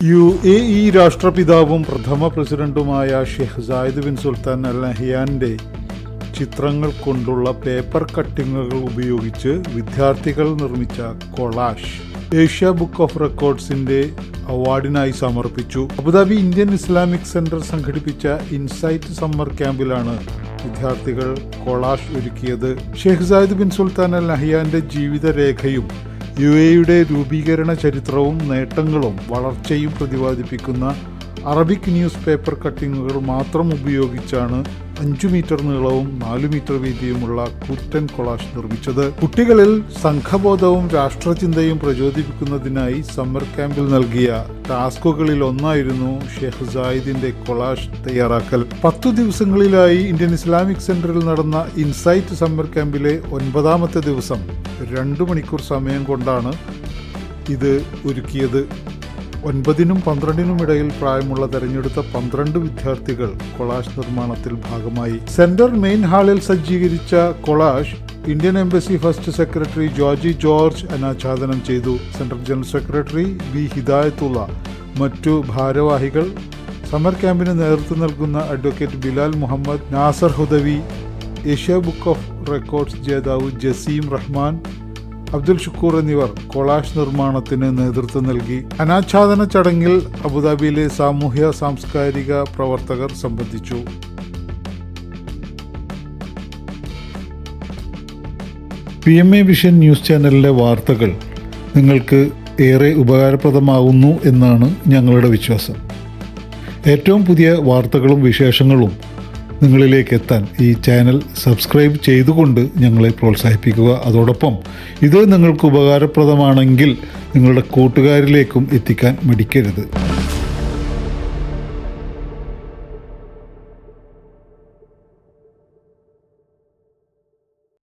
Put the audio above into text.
UAE രാഷ്ട്രപിതാവും പ്രഥമ പ്രസിഡന്റുമായ Sheikh Zayed bin Sultan അൽ നഹ്യാന്റെ ചിത്രങ്ങൾ കൊണ്ടുള്ള പേപ്പർ കട്ടിങ്ങുകൾ ഉപയോഗിച്ച് വിദ്യാർത്ഥികൾ നിർമ്മിച്ച കൊളാഷ് ഏഷ്യ ബുക്ക് ഓഫ് റെക്കോർഡ്സിന്റെ അവാർഡിനായി സമർപ്പിച്ചു. അബുദാബി ഇന്ത്യൻ ഇസ്ലാമിക് സെന്റർ സംഘടിപ്പിച്ച ഇൻസൈറ്റ് സമ്മർ ക്യാമ്പിലാണ് വിദ്യാർത്ഥികൾ കൊളാഷ് ഒരുക്കിയത്. ഷെയ്ഖ് സായിദ് ബിൻ സുൽത്താൻ അൽ നഹ്യാന്റെ ജീവിതരേഖയും UAEയുടെ രൂപീകരണ ചരിത്രവും നേട്ടങ്ങളും വളർച്ചയും പ്രതിപാദിപ്പിക്കുന്ന അറബിക് ന്യൂസ് പേപ്പർ കട്ടിങ്ങുകൾ മാത്രം ഉപയോഗിച്ചാണ് 5 മീറ്റർ നീളവും 4 മീറ്റർ വീതിയുമുള്ള കൂറ്റൻ കൊളാഷ് നിർമ്മിച്ചത്. കുട്ടികളിൽ സംഘബോധവും രാഷ്ട്രചിന്തയും പ്രചോദിപ്പിക്കുന്നതിനായി സമ്മർ ക്യാമ്പിൽ നൽകിയ ടാസ്കുകളിൽ ഒന്നായിരുന്നു ഷെയ്ഖ് സായിദിന്റെ കൊളാഷ് തയ്യാറാക്കൽ. 10 ദിവസങ്ങളിലായി ഇന്ത്യൻ ഇസ്ലാമിക് സെന്ററിൽ നടന്ന ഇൻസൈറ്റ് സമ്മർ ക്യാമ്പിലെ 9ാമത്തെ ദിവസം 2 മണിക്കൂർ സമയം കൊണ്ടാണ് ഇത് ഒരുക്കിയത്. 9നും 12നും ഇടയിൽ പ്രായമുള്ള തെരഞ്ഞെടുത്ത 12 വിദ്യാർത്ഥികൾ കൊളാഷ് നിർമ്മാണത്തിൽ ഭാഗമായി. സെന്റർ മെയിൻ ഹാളിൽ സജ്ജീകരിച്ച collage Indian embassy first secretary Georgy George അനാച്ഛാദനം ചെയ്തു. Central general secretary B Hidayathulla, മറ്റു ഭാരവാഹികൾ, സമ്മർ ക്യാമ്പിന് നേതൃത്വം നൽകുന്ന advocate Bilal Muhammad, Nasar Hudawi, Asia book of records ജേതാവ് ജസീം റഹ്മാൻ, അബ്ദുൽ ഷുക്കൂർ എന്നിവർ കൊളാഷ് നിർമ്മാണത്തിന് നേതൃത്വം നൽകി. അനാച്ഛാദന ചടങ്ങിൽ അബുദാബിയിലെ സാമൂഹ്യ സാംസ്കാരിക പ്രവർത്തകർ സംബന്ധിച്ചു. PMA വിഷൻ ന്യൂസ് ചാനലിലെ വാർത്തകൾ നിങ്ങൾക്ക് ഏറെ ഉപകാരപ്രദമാകുന്നു എന്നാണ് ഞങ്ങളുടെ വിശ്വാസം. ഏറ്റവും പുതിയ വാർത്തകളും വിശേഷങ്ങളും നിങ്ങളിലേക്ക് എത്താൻ ഈ ചാനൽ സബ്സ്ക്രൈബ് ചെയ്തുകൊണ്ട് ഞങ്ങളെ പ്രോത്സാഹിപ്പിക്കുക. അതോടൊപ്പം ഇത് നിങ്ങൾക്ക് ഉപകാരപ്രദമാണെങ്കിൽ നിങ്ങളുടെ കൂട്ടുകാരിലേക്കും എത്തിക്കാൻ മടിക്കരുത്.